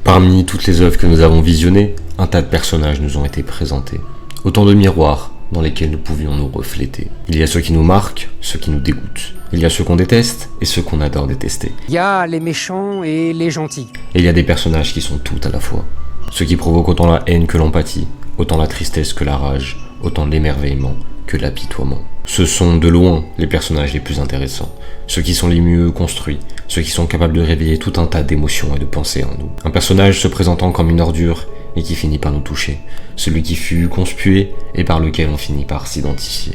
Parmi toutes les œuvres que nous avons visionnées, un tas de personnages nous ont été présentés. Autant de miroirs dans lesquels nous pouvions nous refléter. Il y a ceux qui nous marquent, ceux qui nous dégoûtent. Il y a ceux qu'on déteste et ceux qu'on adore détester. Il y a les méchants et les gentils. Et il y a des personnages qui sont tout à la fois. Ceux qui provoquent autant la haine que l'empathie, autant la tristesse que la rage, autant l'émerveillement que l'apitoiement. Ce sont de loin les personnages les plus intéressants, ceux qui sont les mieux construits, ceux qui sont capables de réveiller tout un tas d'émotions et de pensées en nous. Un personnage se présentant comme une ordure et qui finit par nous toucher, celui qui fut conspué et par lequel on finit par s'identifier.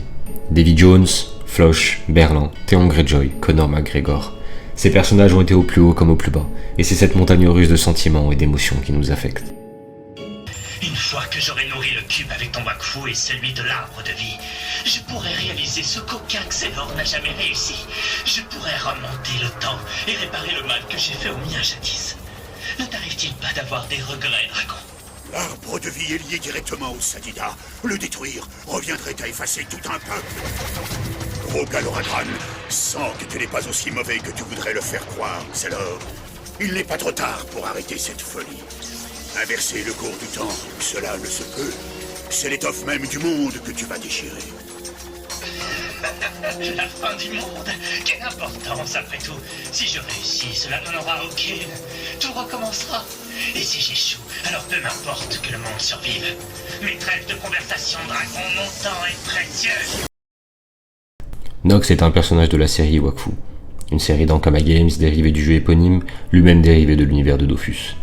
Davy Jones, Floch, Berlin, Theon Greyjoy, Conor McGregor. Ces personnages ont été au plus haut comme au plus bas, et c'est cette montagne russe de sentiments et d'émotions qui nous affecte. Une fois que j'aurai nourri le cube avec ton Wakfu et celui de l'arbre de vie, je pourrai réaliser ce qu'aucun Xelor n'a jamais réussi. Je pourrai remonter le temps et réparer le mal que j'ai fait au mien jadis. Ne t'arrive-t-il pas d'avoir des regrets, dragon? L'arbre de vie est lié directement au Sadida. Le détruire reviendrait à effacer tout un peuple. Gros Galoragran sent que tu n'es pas aussi mauvais que tu voudrais le faire croire, Xelor. Il n'est pas trop tard pour arrêter cette folie. Inverser le cours du temps, cela ne se peut. C'est l'étoffe même du monde que tu vas déchirer. La fin du monde? Quelle importance après tout? Si je réussis, cela n'en aura aucune. Tout recommencera. Et si j'échoue, alors peu m'importe que le monde survive. Mes trêves de conversation, dragon, mon temps est précieux. Nox est un personnage de la série Wakfu, une série d'Ankama Games dérivée du jeu éponyme, lui-même dérivé de l'univers de Dofus.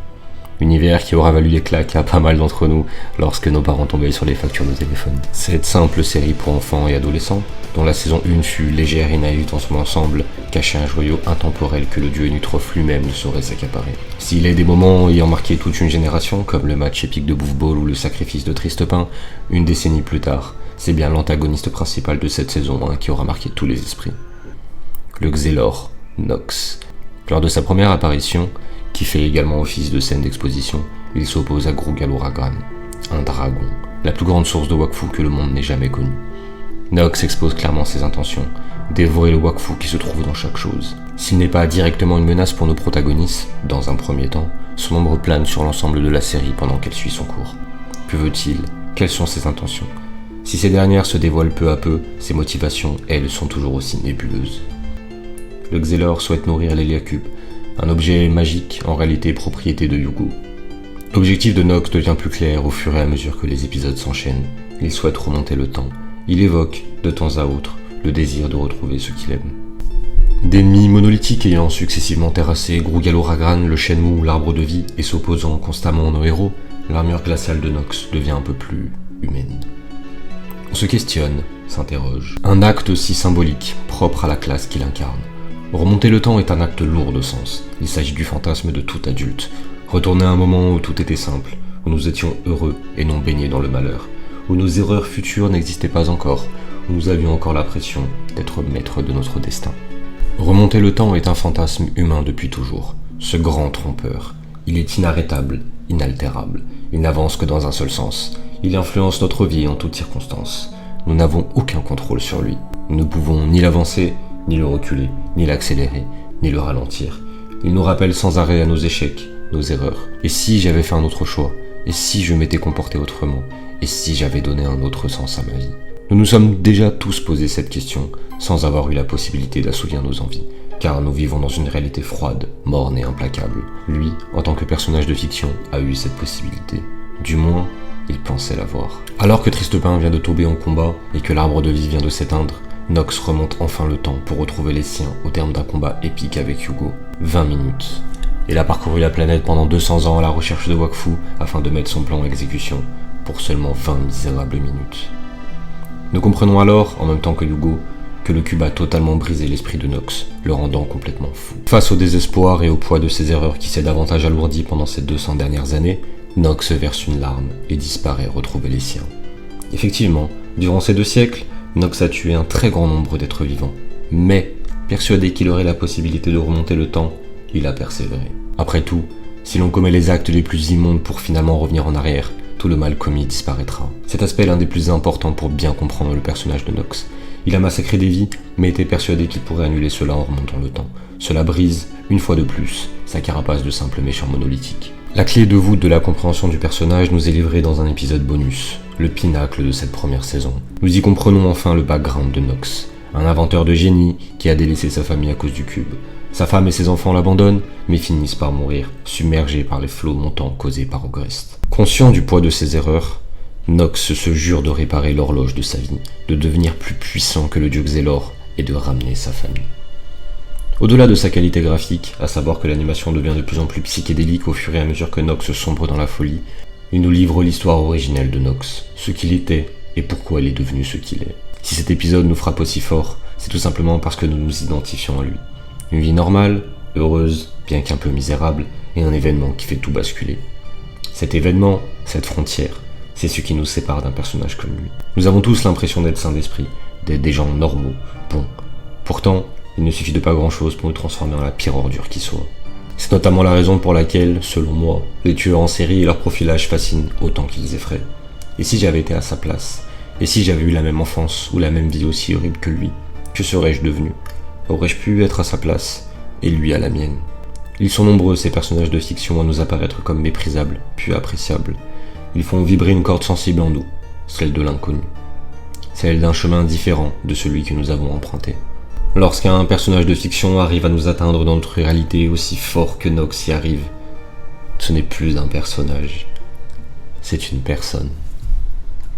Univers qui aura valu des claques à pas mal d'entre nous lorsque nos parents tombaient sur les factures de téléphone. Cette simple série pour enfants et adolescents, dont la saison 1 fut légère et naïve dans son ensemble, cachait un joyau intemporel que le dieu Nutrof lui-même ne saurait s'accaparer. S'il est des moments ayant marqué toute une génération, comme le match épique de Bouffball ou le sacrifice de Tristepin, une décennie plus tard, c'est bien l'antagoniste principal de cette saison 1 qui aura marqué tous les esprits. Le Xelor, Nox. Lors de sa première apparition, qui fait également office de scène d'exposition, il s'oppose à Gros Galoragran, un dragon, la plus grande source de Wakfu que le monde n'ait jamais connue. Nox expose clairement ses intentions, dévorer le Wakfu qui se trouve dans chaque chose. S'il n'est pas directement une menace pour nos protagonistes, dans un premier temps, son ombre plane sur l'ensemble de la série pendant qu'elle suit son cours. Que veut-il? Quelles sont ses intentions? Si ces dernières se dévoilent peu à peu, ses motivations, elles, sont toujours aussi nébuleuses. Le Xelor souhaite nourrir l'Héliacube, un objet magique, en réalité propriété de Yugo. L'objectif de Nox devient plus clair au fur et à mesure que les épisodes s'enchaînent. Il souhaite remonter le temps. Il évoque, de temps à autre, le désir de retrouver ce qu'il aime. D'ennemis monolithiques ayant successivement terrassé Gros Galoragran, le Shenmue, l'arbre de vie, et s'opposant constamment à nos héros, l'armure glaciale de Nox devient un peu plus humaine. On se questionne, s'interroge. Un acte si symbolique, propre à la classe qu'il incarne. Remonter le temps est un acte lourd de sens. Il s'agit du fantasme de tout adulte. Retourner à un moment où tout était simple, où nous étions heureux et non baignés dans le malheur, où nos erreurs futures n'existaient pas encore, où nous avions encore la pression d'être maîtres de notre destin. Remonter le temps est un fantasme humain depuis toujours. Ce grand trompeur. Il est inarrêtable, inaltérable. Il n'avance que dans un seul sens. Il influence notre vie en toutes circonstances. Nous n'avons aucun contrôle sur lui. Nous ne pouvons ni l'avancer, ni le reculer, ni l'accélérer, ni le ralentir. Il nous rappelle sans arrêt à nos échecs, nos erreurs. Et si j'avais fait un autre choix? Et si je m'étais comporté autrement? Et si j'avais donné un autre sens à ma vie? Nous nous sommes déjà tous posé cette question, sans avoir eu la possibilité d'assouvir nos envies. Car nous vivons dans une réalité froide, morne et implacable. Lui, en tant que personnage de fiction, a eu cette possibilité. Du moins, il pensait l'avoir. Alors que Tristepin vient de tomber en combat, et que l'arbre de vie vient de s'éteindre, Nox remonte enfin le temps pour retrouver les siens au terme d'un combat épique avec Yugo. 20 minutes. Il a parcouru la planète pendant 200 ans à la recherche de Wakfu afin de mettre son plan en exécution, pour seulement 20 misérables minutes. Nous comprenons alors, en même temps que Yugo, que le cube a totalement brisé l'esprit de Nox, le rendant complètement fou. Face au désespoir et au poids de ses erreurs qui s'est davantage alourdi pendant ces 200 dernières années, Nox verse une larme et disparaît retrouver les siens. Effectivement, durant ces 2 siècles, Nox a tué un très grand nombre d'êtres vivants, mais, persuadé qu'il aurait la possibilité de remonter le temps, il a persévéré. Après tout, si l'on commet les actes les plus immondes pour finalement revenir en arrière, tout le mal commis disparaîtra. Cet aspect est l'un des plus importants pour bien comprendre le personnage de Nox. Il a massacré des vies, mais était persuadé qu'il pourrait annuler cela en remontant le temps. Cela brise, une fois de plus, sa carapace de simple méchant monolithique. La clé de voûte de la compréhension du personnage nous est livrée dans un épisode bonus, le pinacle de cette première saison. Nous y comprenons enfin le background de Nox, un inventeur de génie qui a délaissé sa famille à cause du cube. Sa femme et ses enfants l'abandonnent, mais finissent par mourir, submergés par les flots montants causés par Ogrest. Conscient du poids de ses erreurs, Nox se jure de réparer l'horloge de sa vie, de devenir plus puissant que le dieu Xelor et de ramener sa famille. Au-delà de sa qualité graphique, à savoir que l'animation devient de plus en plus psychédélique au fur et à mesure que Nox sombre dans la folie, il nous livre l'histoire originelle de Nox, ce qu'il était et pourquoi il est devenu ce qu'il est. Si cet épisode nous frappe aussi fort, c'est tout simplement parce que nous nous identifions à lui. Une vie normale, heureuse, bien qu'un peu misérable, et un événement qui fait tout basculer. Cet événement, cette frontière, c'est ce qui nous sépare d'un personnage comme lui. Nous avons tous l'impression d'être sains d'esprit, d'être des gens normaux, bons. Pourtant, il ne suffit de pas grand-chose pour nous transformer en la pire ordure qui soit. C'est notamment la raison pour laquelle, selon moi, les tueurs en série et leur profilage fascinent autant qu'ils effraient. Et si j'avais été à sa place? Et si j'avais eu la même enfance ou la même vie aussi horrible que lui? Que serais-je devenu? Aurais-je pu être à sa place et lui à la mienne? Ils sont nombreux ces personnages de fiction à nous apparaître comme méprisables, puis appréciables. Ils font vibrer une corde sensible en nous, celle de l'inconnu. Celle d'un chemin différent de celui que nous avons emprunté. Lorsqu'un personnage de fiction arrive à nous atteindre dans notre réalité aussi fort que Nox y arrive, ce n'est plus un personnage, c'est une personne.